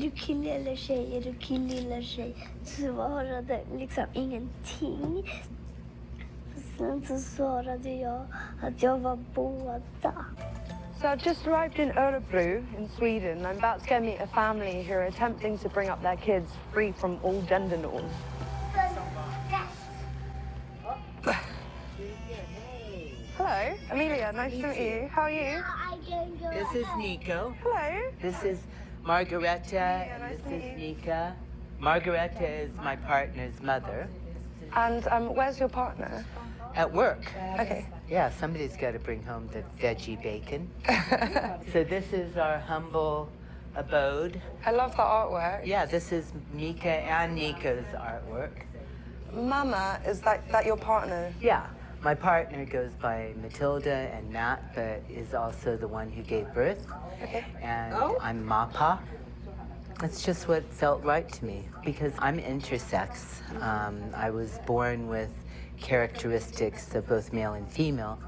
Är du kille eller tjej? Är du kille eller tjej? Svarade liksom ingenting. Sen så svarade jag att jag var båda. So I've just arrived in Örebro in Sweden. I'm about to go meet a family who are attempting to bring up their kids free from all gender norms. Hello, Amelia, nice to meet you. How are you? This is Nico. Hello. This is Margareta. nice This to meet is you. Nika. Margareta is my partner's mother. And where's your partner? At work. Okay. Yeah, somebody's got to bring home the veggie bacon. So this is our humble abode. I love the artwork. Yeah, this is Mika and Nico's artwork. Mama, is that your partner? Yeah, my partner goes by Matilda and Nat, but is also the one who gave birth. Okay. And I'm Mapa. It's just what felt right to me because I'm intersex. I was born with characteristics of both male and female,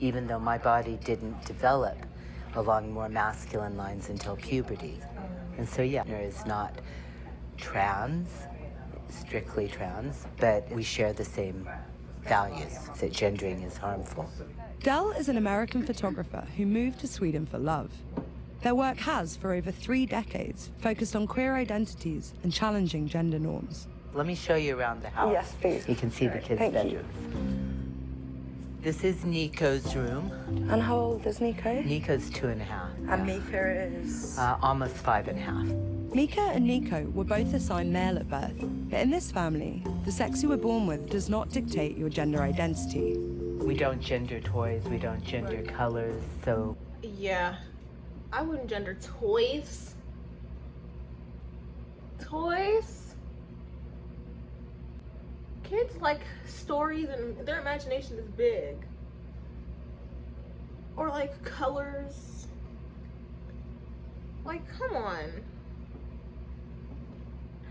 even though my body didn't develop along more masculine lines until puberty. And so, yeah, there is not trans, strictly trans, but we share the same values, that gendering is harmful. Del is an American photographer who moved to Sweden for love. Their work has, for over 3 decades, focused on queer identities and challenging gender norms. Let me show you around the house. Yes, please. You can see the kids' Thank you. bedrooms. This is Nico's room. And how old is Nico? Nico's 2.5. And Mika is? Almost 5.5. Mika and Nico were both assigned male at birth, but in this family, the sex you were born with does not dictate your gender identity. We don't gender toys, we don't gender colors, so... Yeah, I wouldn't gender toys. Toys? Kids like stories and their imagination is big. Or like colors. Like, come on.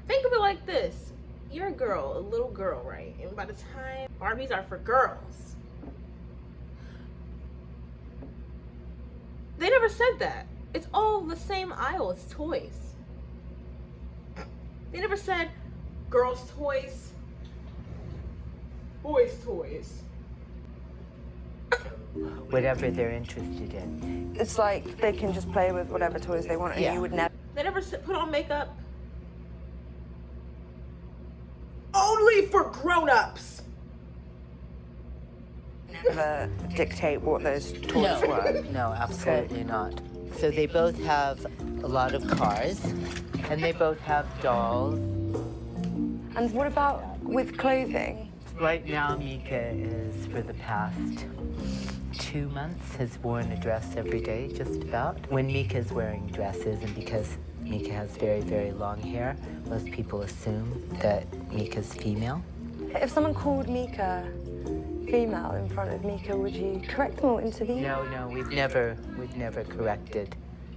Think of it like this. You're a girl, a little girl, right? And by the time Barbies are for girls. They never said that. It's all the same aisle, it's toys. They never said girls' toys, boys' toys. Whatever they're interested in. It's like they can just play with whatever toys they want and Yeah. you would never They never put on makeup. Only for grown-ups. dictate what those toys were. No, absolutely not. So they both have a lot of cars, and they both have dolls. And what about with clothing? Right now, Mika is, for the past 2 months, has worn a dress every day, just about. When Mika's wearing dresses, and because Mika has very, very long hair, most people assume that Mika's female. If someone called Mika female in front of Mika, would you correct them or intervene? No, we've never corrected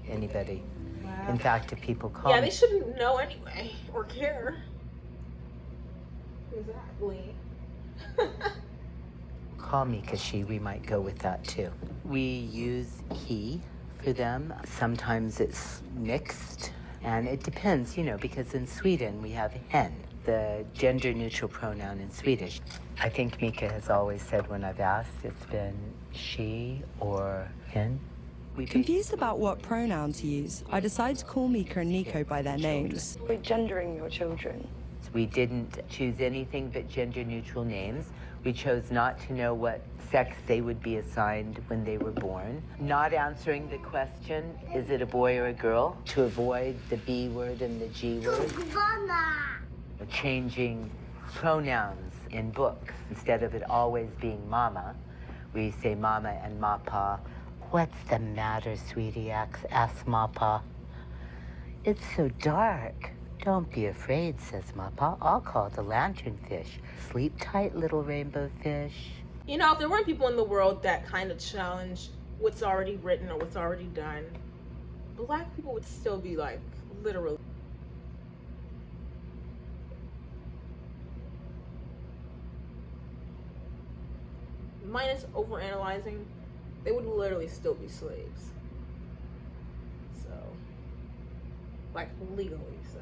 anybody. In fact, if people call Yeah, me, they shouldn't know anyway, or care. Exactly. call Mika she, we might go with that too. We use he for them. Sometimes it's mixed, and it depends, because in Sweden we have hen, the gender-neutral pronoun in Swedish. I think Mika has always said when I've asked, it's been she or hen. Confused about what pronoun to use, I decide to call Mika and Nico by their names. We're gendering your children. We didn't choose anything but gender-neutral names. We chose not to know what sex they would be assigned when they were born. Not answering the question, is it a boy or a girl, to avoid the B word and the G word. Changing pronouns in books. Instead of it always being mama, we say mama and mapa. What's the matter, sweetie? Asks mapa. It's so dark. Don't be afraid, says mapa. I'll call the lanternfish. Sleep tight, little rainbow fish. If there weren't people in the world that kind of challenge what's already written or what's already done, Black people would still be like, literally. Minus overanalyzing, they would literally still be slaves. So, like legally. So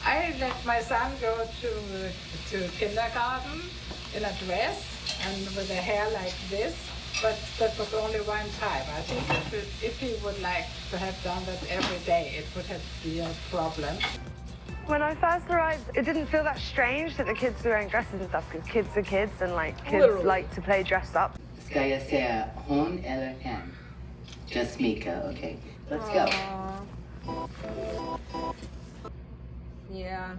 I let my son go to kindergarten in a dress and with a hair like this, but that was only one time. I think if he would like to have done that every day, it would have been a problem. When I first arrived, it didn't feel that strange that the kids were wearing dresses and stuff, because kids are kids and like kids Literally. like to play dressed up. Ska jag säga hon eller hen? Just Mika, okay. Let's go. yeah.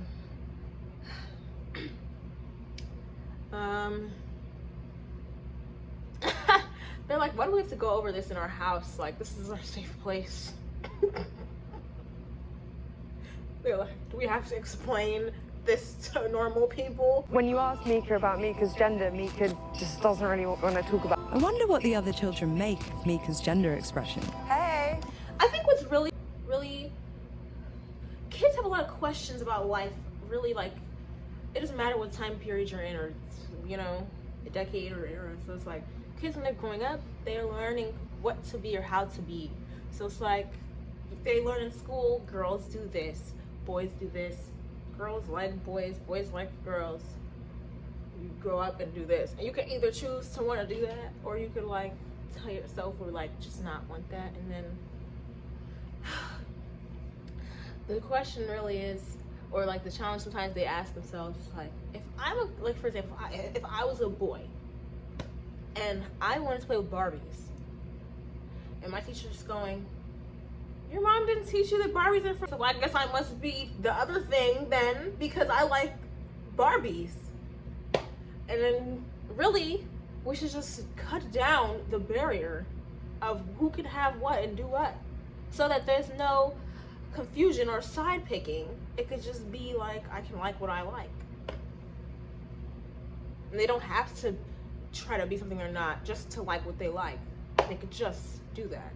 They're like, why do we have to go over this in our house? Like, this is our safe place. They're like, do we have to explain this to normal people? When you ask Mika about Mika's gender, Mika just doesn't really want to talk about. I wonder what the other children make of Mika's gender expression. Hey! I think what's really, kids have a lot of questions about life. Really, like, it doesn't matter what time period you're in, or, you know, a decade or era. So it's like, kids when they're growing up, they're learning what to be or how to be. So it's like, if they learn in school, girls do this, boys do this, girls like boys, boys like girls. You grow up and do this. And you can either choose to want to do that, or you could like tell yourself or like just not want that. And then the question really is, or like the challenge sometimes they ask themselves, like, if I'm a, like for example, if I was a boy and I wanted to play with Barbies, and my teacher's going, your mom didn't teach you that Barbies are for, so I guess I must be the other thing then, because I like Barbies. And then really, we should just cut down the barrier of who can have what and do what, so that there's no confusion or side picking. It could just be like, I can like what I like. And they don't have to try to be something they're not just to like what they like. They could just do that.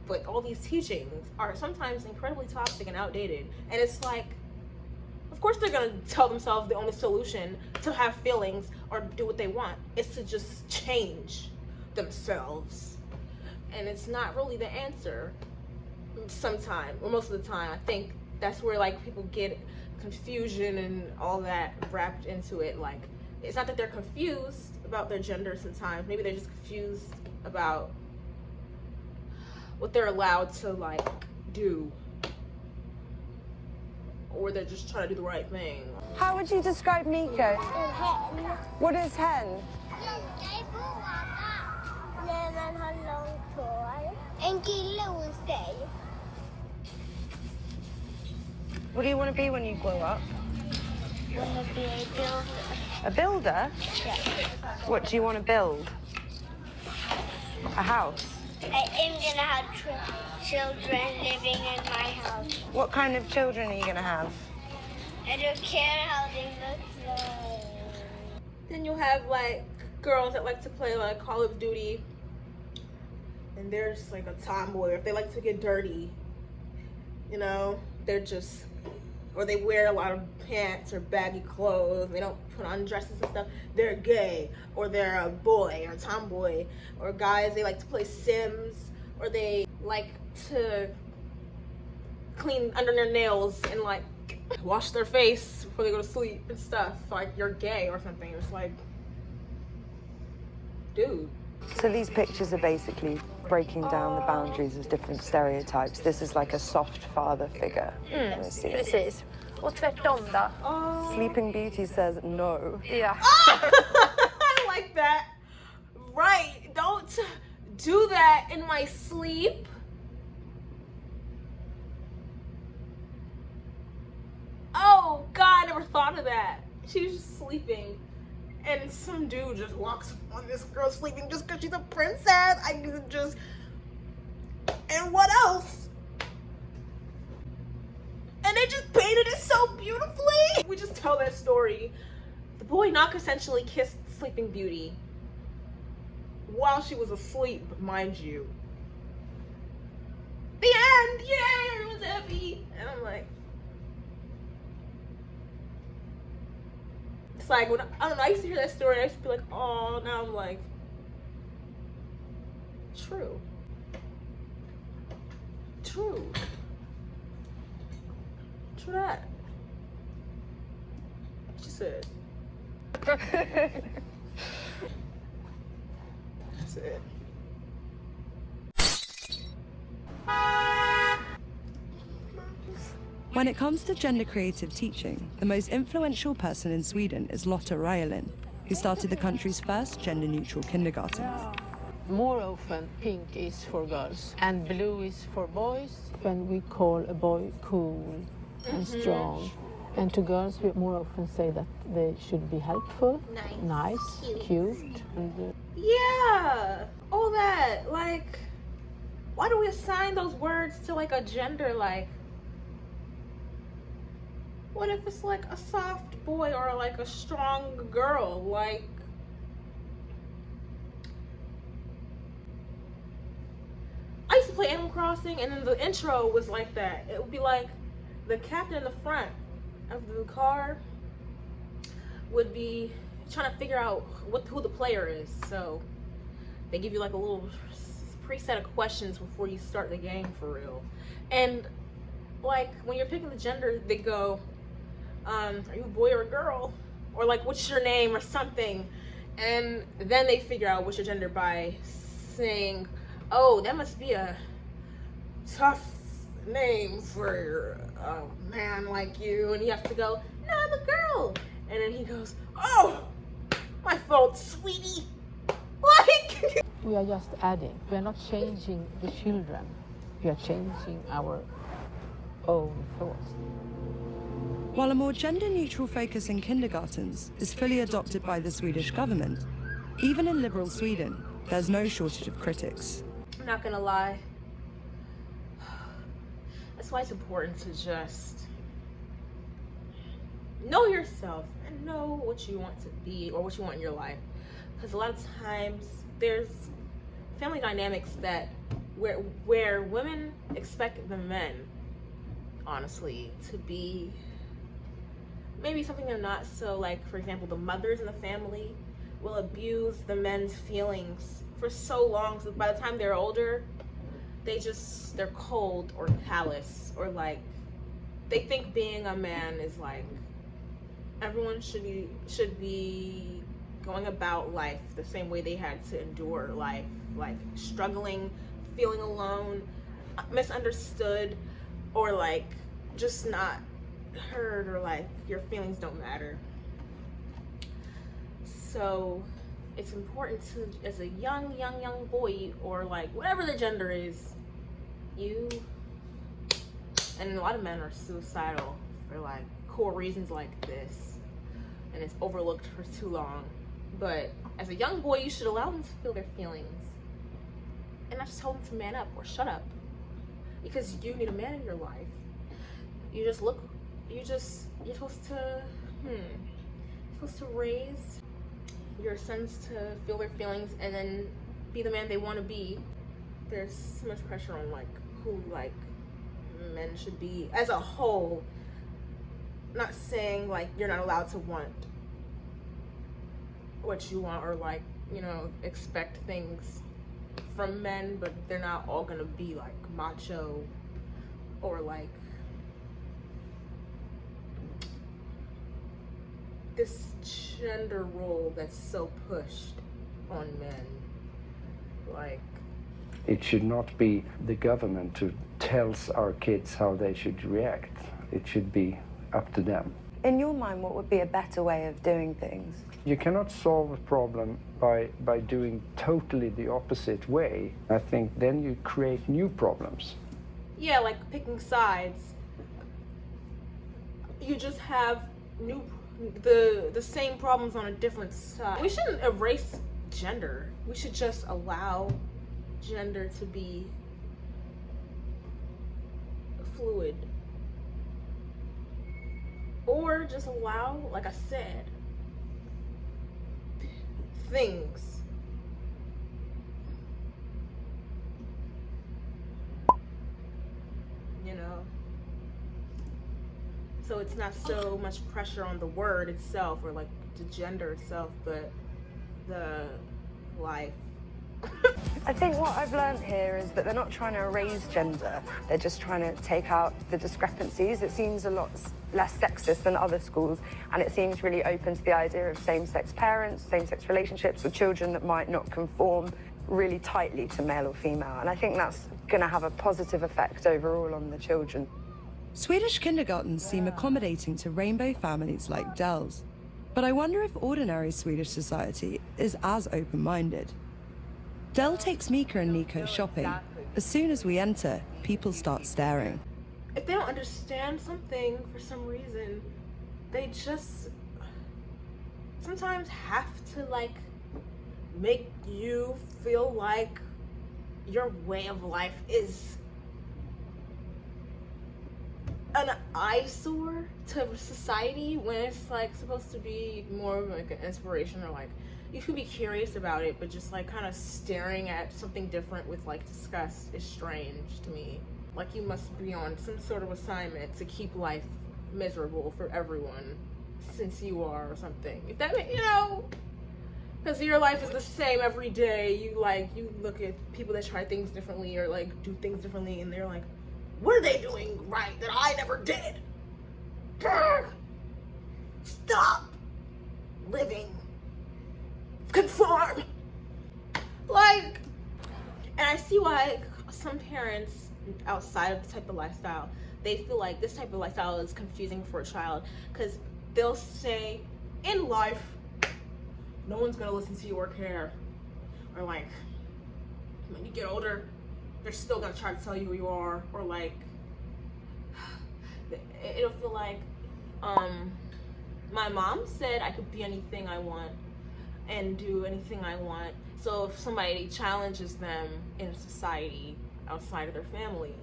But all these teachings are sometimes incredibly toxic and outdated. And it's like, of course they're gonna tell themselves the only solution to have feelings or do what they want is to just change themselves. And it's not really the answer sometimes, or most of the time. I think that's where like people get confusion and all that wrapped into it. Like, it's not that they're confused about their gender sometimes. Maybe they're just confused about what they're allowed to like do, or they're just trying to do the right thing. How would you describe Mika? What is hen? När man har långt hår. En kille hos dig. What do you want to be when you grow up? Wanna be a builder. A builder? Yeah. What do you want to build? A house? I am gonna have children living in my house. What kind of children are you going to have? I don't care how they look like. Then you'll have like girls that like to play like Call of Duty, and they're just like a tomboy. If they like to get dirty, you know, they're just, or they wear a lot of pants or baggy clothes, they don't put on dresses and stuff, they're gay. Or they're a boy or a tomboy. Or guys, they like to play Sims, or they like to clean under their nails and like wash their face before they go to sleep and stuff. Like, you're gay or something. It's like, dude. So these pictures are basically breaking down the boundaries of different stereotypes. This is like a soft father figure. Precis. Och tvärtom då? Sleeping Beauty says no. Ja. I like that. Right. Don't do that in my sleep. Oh, God, I never thought of that. She was just sleeping, and some dude just walks on this girl sleeping just because she's a princess. I could just... And what else? And they just painted it so beautifully. We just tell that story. The boy not consensually kissed Sleeping Beauty while she was asleep, mind you. The end! Yay! Everyone's happy. And I'm like... It's like, when I don't know, I used to hear that story and I used to be like, oh, now I'm like, true. True. True that. She said. That's it. When it comes to gender creative teaching, the most influential person in Sweden is Lotta Rayelin, who started the country's first gender-neutral kindergarten. More often, pink is for girls and blue is for boys. When we call a boy cool and strong, and to girls we more often say that they should be helpful, nice, cute. And, yeah, all that. Like, why do we assign those words to like a gender? Like, what if it's like a soft boy or like a strong girl? Like, I used to play Animal Crossing, and then the intro was like that. It would be like the captain in the front of the car would be trying to figure out who the player is. So they give you like a little preset of questions before you start the game for real. And like when you're picking the gender, they go, are you a boy or a girl? Or like, what's your name or something? And then they figure out what's your gender by saying, oh, that must be a tough name for a man like you. And you have to go, no, I'm a girl. And then he goes, oh, my fault, sweetie. Like, we are just adding. We are not changing the children. We are changing our own thoughts. While a more gender-neutral focus in kindergartens is fully adopted by the Swedish government, even in liberal Sweden, there's no shortage of critics. I'm not gonna lie. That's why it's important to just know yourself and know what you want to be or what you want in your life. Because a lot of times there's family dynamics that where women expect the men, honestly, to be maybe something they're not. So like, for example, the mothers in the family will abuse the men's feelings for so long, so by the time they're older, they're cold or callous, or like they think being a man is like everyone should be going about life the same way they had to endure life, like struggling, feeling alone, misunderstood, or like just not heard, or like your feelings don't matter. So it's important to, as a young boy, or like whatever the gender is, and a lot of men are suicidal for like cool reasons like this, and it's overlooked for too long. But as a young boy, you should allow them to feel their feelings and not just tell them to man up or shut up, because you need a man in your life. You're supposed to raise your sons to feel their feelings and then be the man they want to be. There's so much pressure on like who like men should be as a whole. Not saying like you're not allowed to want what you want, or like, you know, expect things from men, but they're not all gonna be like macho or like this gender role that's so pushed on men. Like, it should not be the government who tells our kids how they should react. It should be up to them. In your mind, what would be a better way of doing things? You cannot solve a problem by doing totally the opposite way. I think then you create new problems. yeah, like picking sides. You just have the same problems on a different side. We shouldn't erase gender. We should just allow gender to be fluid. Or just allow, like I said, things. You know? So it's not so much pressure on the word itself or like the gender itself, but the life. I think what I've learned here is that they're not trying to erase gender, they're just trying to take out the discrepancies. It seems a lot less sexist than other schools, and it seems really open to the idea of same-sex parents, same-sex relationships with children that might not conform really tightly to male or female, and I think that's going to have a positive effect overall on the children. Swedish kindergartens seem accommodating to rainbow families like Dell's, but I wonder if ordinary Swedish society is as open-minded. Dell takes Mika and Nico shopping. As soon as we enter, people start staring. If they don't understand something for some reason, they just sometimes have to like make you feel like your way of life is an eyesore to society when it's like supposed to be more of like an inspiration, or like you can be curious about it, but just like kind of staring at something different with like disgust is strange to me. Like you must be on some sort of assignment to keep life miserable for everyone since you are, or something. If that, you know, because your life is the same every day. You look at people that try things differently or like do things differently, and they're like, what are they doing right that I never did? Stop living. Conform. Like, and I see why some parents outside of this type of lifestyle, they feel like this type of lifestyle is confusing for a child, because they'll say, in life, no one's gonna listen to you or care. Or like, when you get older, they're still gonna try to tell you who you are. Or like, it'll feel like, my mom said I could be anything I want and do anything I want. So if somebody challenges them in society outside of their family,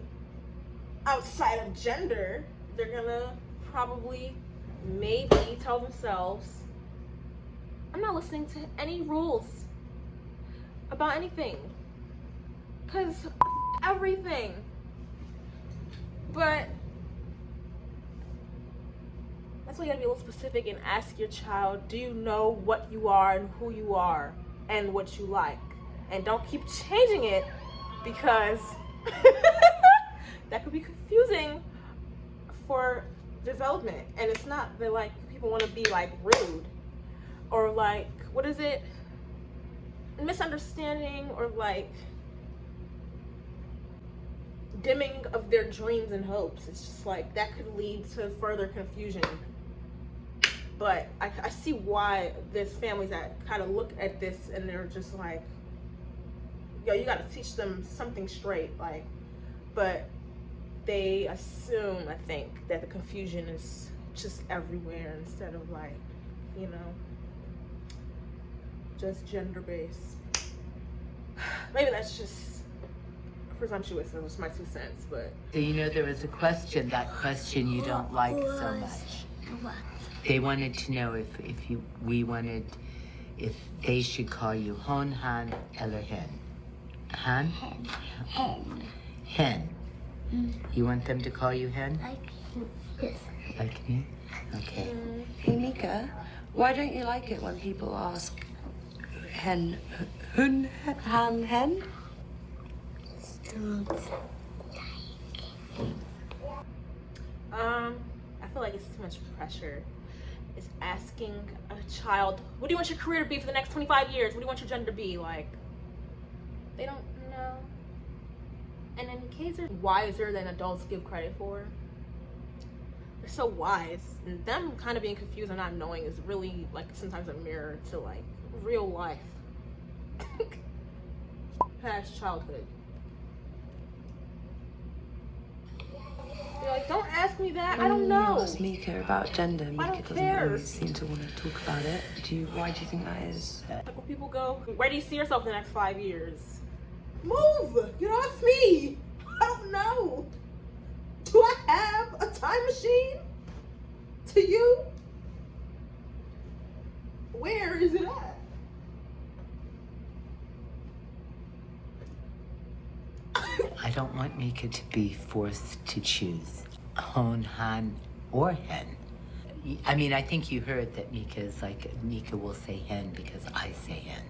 outside of gender, they're gonna probably maybe tell themselves, I'm not listening to any rules about anything, because everything. But that's why you gotta be a little specific and ask your child, do you know what you are and who you are and what you like? And don't keep changing it, because that could be confusing for development. And it's not that like people want to be like rude or like, what is it, misunderstanding or like dimming of their dreams and hopes. It's just like that could lead to further confusion. But I see why there's families that kind of look at this and they're just like, yo, you gotta teach them something straight, like, but they assume, I think, that the confusion is just everywhere instead of like, you know, just gender-based. Maybe that's just presumptuous, and it's my 2 cents, but. So, you know, there was a question, that question you don't like so much. What? They wanted to know if they should call you hon, han, eller hen. Han? Hen. Hen. Hen. You want them to call you hen? Yes. Like me? Okay. Hey Mika, why don't you like it when people ask hen, hun, han, hen? I feel like it's too much pressure. It's asking a child, what do you want your career to be for the next 25 years? What do you want your gender to be? Like, they don't know. And then kids are wiser than adults give credit for. They're so wise. And them kind of being confused and not knowing is really like sometimes a mirror to like real life. Past childhood. You're like, don't ask me that. I don't know. You asked Mika about gender. Mika doesn't care. always seem to want to talk about it. Why do you think that is? Like when people go, where do you see yourself in the next 5 years? Move! Get off me! I don't know. Do I have a time machine? To you? Where is it at? I don't want Mika to be forced to choose hon, han, or hen. I mean, I think you heard that Mika will say hen because I say hen.